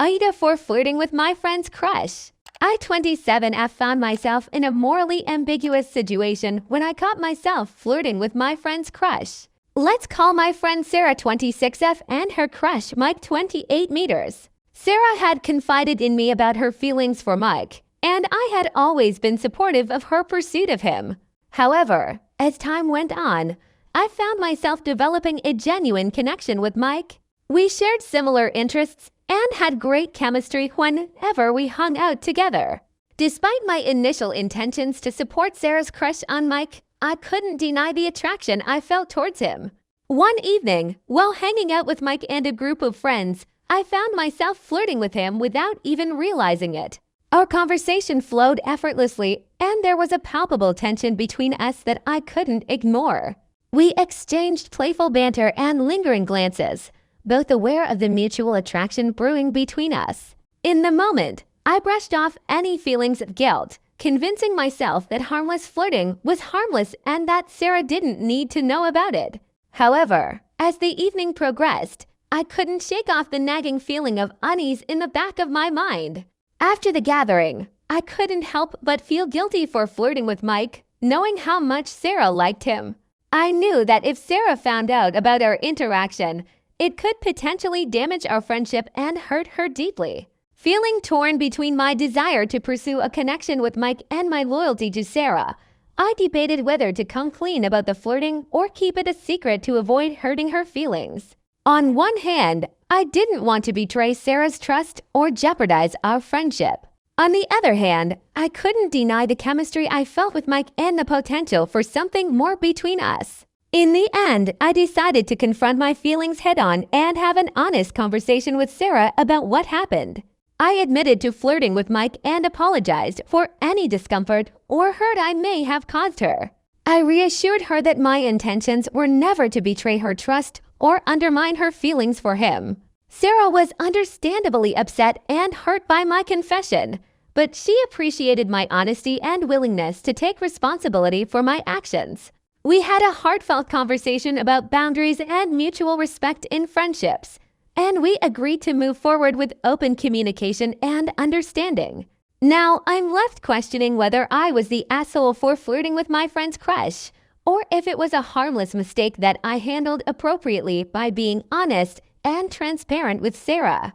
AITA for flirting with my friend's crush. I, 27F, found myself in a morally ambiguous situation when I caught myself flirting with my friend's crush. Let's call my friend Sarah, 26F, and her crush, Mike, 28 meters. Sarah had confided in me about her feelings for Mike, and I had always been supportive of her pursuit of him. However, as time went on, I found myself developing a genuine connection with Mike. We shared similar interests and had great chemistry whenever we hung out together. Despite my initial intentions to support Sarah's crush on Mike, I couldn't deny the attraction I felt towards him. One evening, while hanging out with Mike and a group of friends, I found myself flirting with him without even realizing it. Our conversation flowed effortlessly, and there was a palpable tension between us that I couldn't ignore. We exchanged playful banter and lingering glances, both aware of the mutual attraction brewing between us. In the moment, I brushed off any feelings of guilt, convincing myself that harmless flirting was harmless and that Sarah didn't need to know about it. However, as the evening progressed, I couldn't shake off the nagging feeling of unease in the back of my mind. After the gathering, I couldn't help but feel guilty for flirting with Mike, knowing how much Sarah liked him. I knew that if Sarah found out about our interaction, it could potentially damage our friendship and hurt her deeply. Feeling torn between my desire to pursue a connection with Mike and my loyalty to Sarah, I debated whether to come clean about the flirting or keep it a secret to avoid hurting her feelings. On one hand, I didn't want to betray Sarah's trust or jeopardize our friendship. On the other hand, I couldn't deny the chemistry I felt with Mike and the potential for something more between us. In the end, I decided to confront my feelings head-on and have an honest conversation with Sarah about what happened. I admitted to flirting with Mike and apologized for any discomfort or hurt I may have caused her. I reassured her that my intentions were never to betray her trust or undermine her feelings for him. Sarah was understandably upset and hurt by my confession, but she appreciated my honesty and willingness to take responsibility for my actions. We had a heartfelt conversation about boundaries and mutual respect in friendships, and we agreed to move forward with open communication and understanding. Now, I'm left questioning whether I was the asshole for flirting with my friend's crush, or if it was a harmless mistake that I handled appropriately by being honest and transparent with Sarah.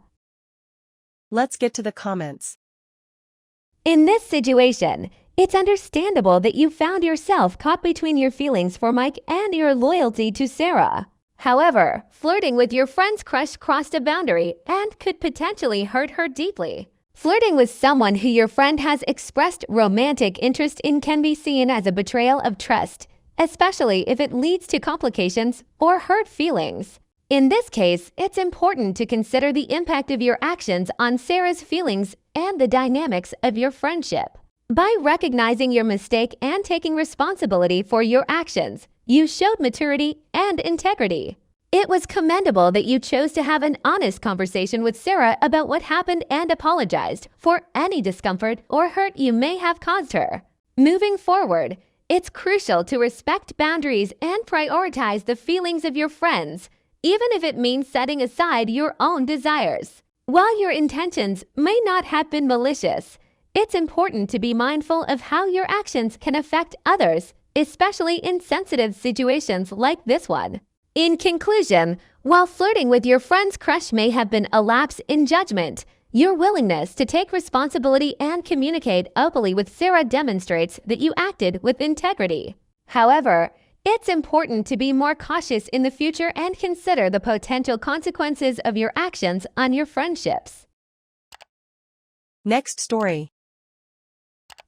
Let's get to the comments. In this situation, it's understandable that you found yourself caught between your feelings for Mike and your loyalty to Sarah. However, flirting with your friend's crush crossed a boundary and could potentially hurt her deeply. Flirting with someone who your friend has expressed romantic interest in can be seen as a betrayal of trust, especially if it leads to complications or hurt feelings. In this case, it's important to consider the impact of your actions on Sarah's feelings and the dynamics of your friendship. By recognizing your mistake and taking responsibility for your actions, you showed maturity and integrity. It was commendable that you chose to have an honest conversation with Sarah about what happened and apologized for any discomfort or hurt you may have caused her. Moving forward, it's crucial to respect boundaries and prioritize the feelings of your friends, even if it means setting aside your own desires. While your intentions may not have been malicious, it's important to be mindful of how your actions can affect others, especially in sensitive situations like this one. In conclusion, while flirting with your friend's crush may have been a lapse in judgment, your willingness to take responsibility and communicate openly with Sarah demonstrates that you acted with integrity. However, it's important to be more cautious in the future and consider the potential consequences of your actions on your friendships. Next story.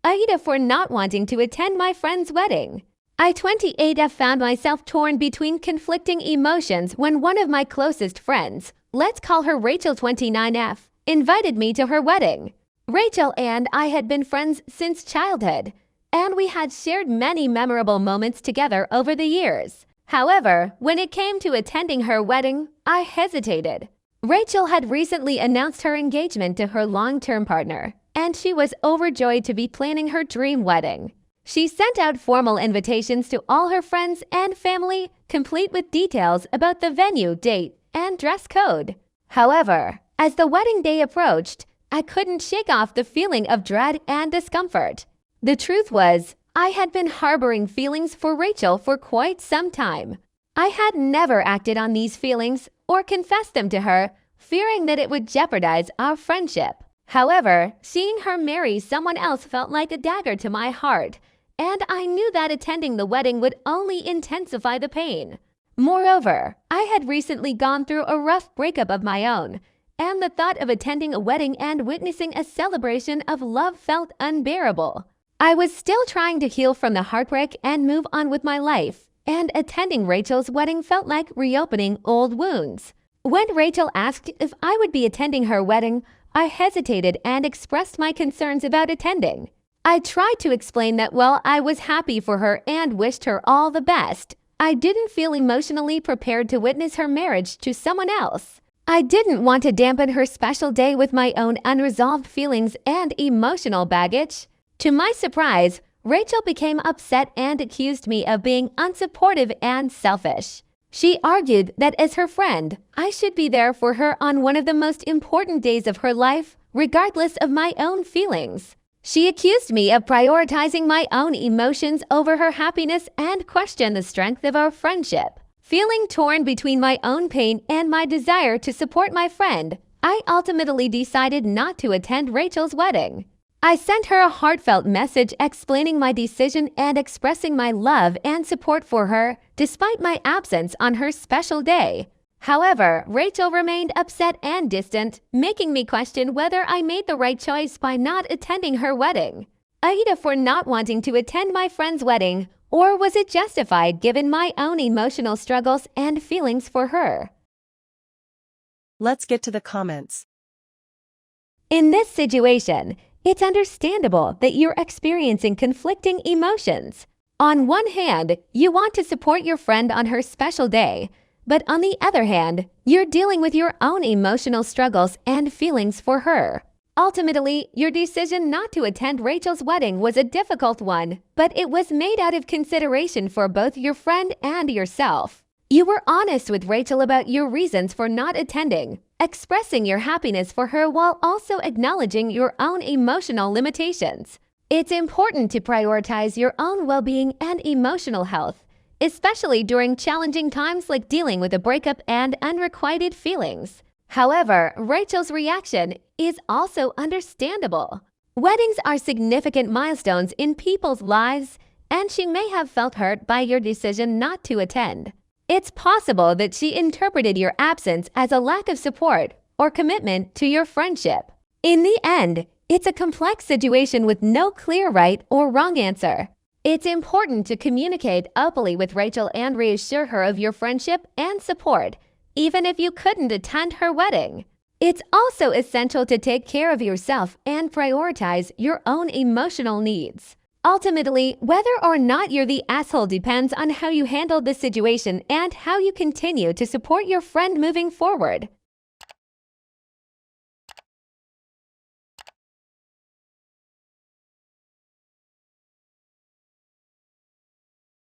AITA for not wanting to attend my friend's wedding. I, 28F, found myself torn between conflicting emotions when one of my closest friends, let's call her Rachel, 29F, invited me to her wedding. Rachel and I had been friends since childhood, and we had shared many memorable moments together over the years. However, when it came to attending her wedding, I hesitated. Rachel had recently announced her engagement to her long-term partner, and she was overjoyed to be planning her dream wedding. She sent out formal invitations to all her friends and family, complete with details about the venue, date, and dress code. However, As the wedding day approached, I couldn't shake off the feeling of dread and discomfort. The truth was, I had been harboring feelings for Rachel for quite some time. I had never acted on these feelings or confessed them to her, fearing that it would jeopardize our friendship. However, seeing her marry someone else felt like a dagger to my heart, and I knew that attending the wedding would only intensify the pain. Moreover, I had recently gone through a rough breakup of my own, and the thought of attending a wedding and witnessing a celebration of love felt unbearable. I was still trying to heal from the heartbreak and move on with my life, and attending Rachel's wedding felt like reopening old wounds. When Rachel asked if I would be attending her wedding, I hesitated and expressed my concerns about attending. I tried to explain that while I was happy for her and wished her all the best, I didn't feel emotionally prepared to witness her marriage to someone else. I didn't want to dampen her special day with my own unresolved feelings and emotional baggage. To my surprise, Rachel became upset and accused me of being unsupportive and selfish. She argued that as her friend, I should be there for her on one of the most important days of her life, regardless of my own feelings. She accused me of prioritizing my own emotions over her happiness and questioned the strength of our friendship. Feeling torn between my own pain and my desire to support my friend, I ultimately decided not to attend Rachel's wedding. I sent her a heartfelt message explaining my decision and expressing my love and support for her despite my absence on her special day. However, Rachel remained upset and distant, making me question whether I made the right choice by not attending her wedding. AITA for not wanting to attend my friend's wedding, or was it justified given my own emotional struggles and feelings for her? Let's get to the comments. In this situation, it's understandable that you're experiencing conflicting emotions. On one hand, you want to support your friend on her special day, but on the other hand, you're dealing with your own emotional struggles and feelings for her. Ultimately, your decision not to attend Rachel's wedding was a difficult one, but it was made out of consideration for both your friend and yourself. You were honest with Rachel about your reasons for not attending, expressing your happiness for her while also acknowledging your own emotional limitations. It's important to prioritize your own well-being and emotional health, especially during challenging times like dealing with a breakup and unrequited feelings. However, Rachel's reaction is also understandable. Weddings are significant milestones in people's lives, and she may have felt hurt by your decision not to attend. It's possible that she interpreted your absence as a lack of support or commitment to your friendship. In the end, it's a complex situation with no clear right or wrong answer. It's important to communicate openly with Rachel and reassure her of your friendship and support, even if you couldn't attend her wedding. It's also essential to take care of yourself and prioritize your own emotional needs. Ultimately, whether or not you're the asshole depends on how you handled the situation and how you continue to support your friend moving forward.